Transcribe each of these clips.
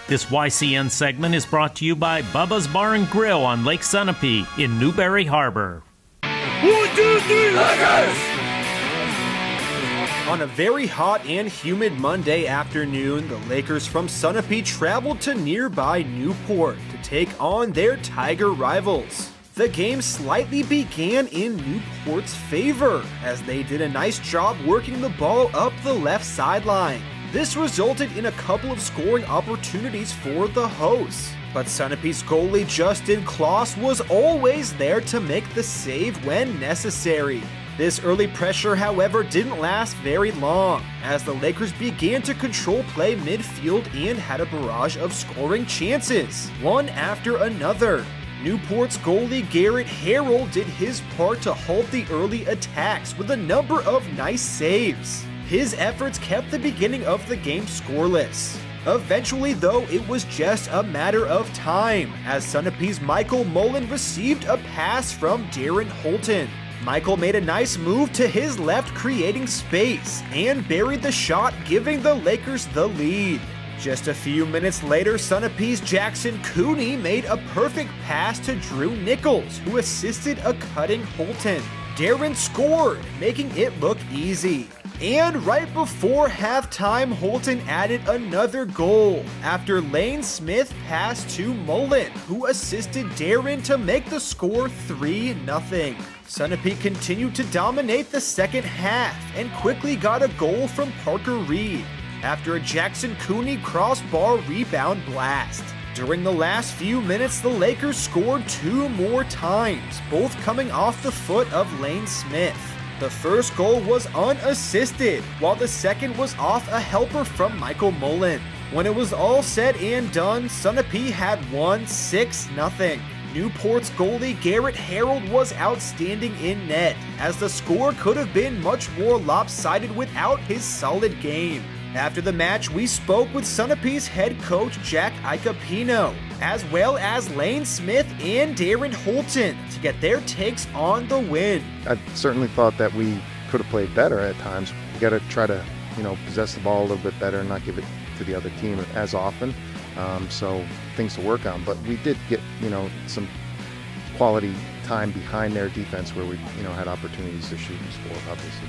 This YCN segment is brought to you by Bubba's Bar and Grill on Lake Sunapee in Newberry Harbor. 1, 2, 3, Lakers! On a very hot and humid Monday afternoon, the Lakers from Sunapee traveled to nearby Newport to take on their Tiger rivals. The game slightly began in Newport's favor, as they did a nice job working the ball up the left sideline. This resulted in a couple of scoring opportunities for the hosts, but Sunapee's goalie Justin Kloss was always there to make the save when necessary. This early pressure, however, didn't last very long, as the Lakers began to control play midfield and had a barrage of scoring chances, one after another. Newport's goalie Garrett Harrell did his part to halt the early attacks with a number of nice saves. His efforts kept the beginning of the game scoreless. Eventually, though, it was just a matter of time, as Sunapee's Michael Mullen received a pass from Darren Hulton. Michael made a nice move to his left, creating space, and buried the shot, giving the Lakers the lead. Just a few minutes later, Sunapee's Jackson Cooney made a perfect pass to Drew Nichols, who assisted a cutting Hulton. Darren scored, making it look easy. And right before halftime, Hulton added another goal after Lane Smith passed to Mullen, who assisted Darren to make the score 3-0. Sunapee continued to dominate the second half and quickly got a goal from Parker Reed after a Jackson Cooney crossbar rebound blast. During the last few minutes, the Lakers scored 2 more times, both coming off the foot of Lane Smith. The first goal was unassisted, while the second was off a helper from Michael Mullen. When it was all said and done, Sunapee had won 6-0. Newport's goalie Garrett Harrell was outstanding in net, as the score could have been much more lopsided without his solid game. After the match, we spoke with Sunapee's head coach Jack Lacopino, as well as Lane Smith and Darren Hulton, to get their takes on the win. I certainly thought that we could have played better at times. We got to try to, possess the ball a little bit better and not give it to the other team as often. So things to work on. But we did get, some quality time behind their defense where we, had opportunities to shoot and score, obviously.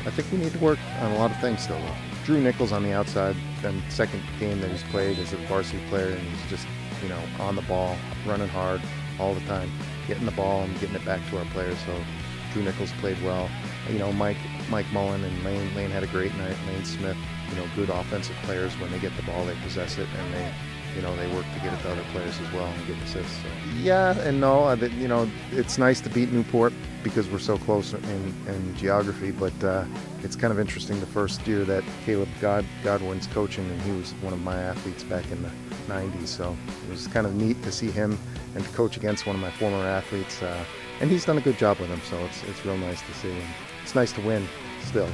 But I think we need to work on a lot of things still. Drew Nichols on the outside, then second game that he's played as a varsity player, and he's just, on the ball, running hard all the time, getting the ball and getting it back to our players. So Drew Nichols played well. Mike Mullen and Lane had a great night. Lane Smith, good offensive players. When they get the ball, they possess it, and they work to get it to other players as well and get assists. So. Yeah and no. It's nice to beat Newport because we're so close in geography, but it's kind of interesting the first year that Caleb Godwin's coaching, and he was one of my athletes back in the 90s, so it was kind of neat to see him and to coach against one of my former athletes, and he's done a good job with him, so it's real nice to see, and it's nice to win still.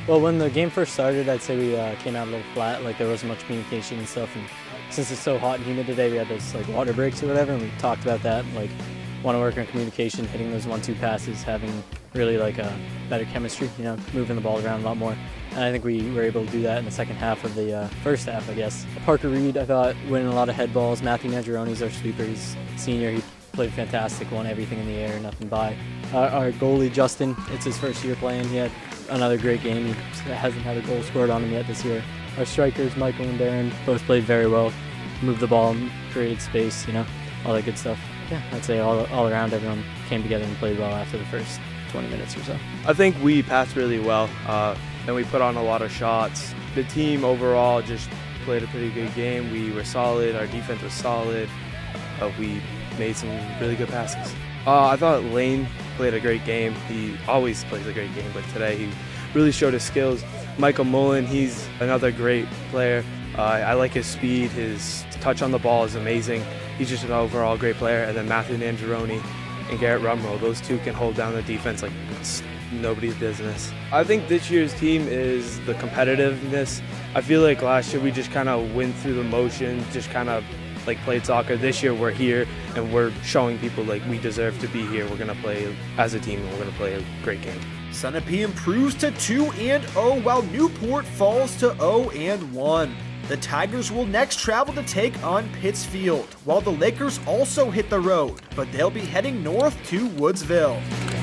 Well, when the game first started, I'd say we came out a little flat, like there wasn't much communication and stuff, and since it's so hot and humid today, we had those water breaks or whatever, and we talked about that, want to work on communication, hitting those 1-2 passes, having really a better chemistry, moving the ball around a lot more. And I think we were able to do that in the second half of the first half, I guess. Parker Reed, I thought, winning a lot of head balls. Matthew Neggeroni's our sweeper. He's senior. He played fantastic, won everything in the air, nothing by. Our goalie, Justin, it's his first year playing. He had another great game. He hasn't had a goal scored on him yet this year. Our strikers, Michael and Darren, both played very well. Moved the ball, created space, all that good stuff. Yeah, I'd say all around everyone came together and played well after the first 20 minutes or so. I think we passed really well, and we put on a lot of shots. The team overall just played a pretty good game. We were solid, our defense was solid. We made some really good passes. I thought Lane played a great game. He always plays a great game, but today he really showed his skills. Michael Mullen, he's another great player. I like his speed, his touch on the ball is amazing. He's just an overall great player. And then Matthew Nangeroni and Garrett Rumrow, those two can hold down the defense like it's nobody's business. I think this year's team is the competitiveness. I feel like last year we just kind of went through the motions, just kind of played soccer. This year we're here and we're showing people we deserve to be here. We're going to play as a team and we're going to play a great game. Sunapee improves to 2-0 while Newport falls to 0-1. The Tigers will next travel to take on Pittsfield, while the Lakers also hit the road, but they'll be heading north to Woodsville.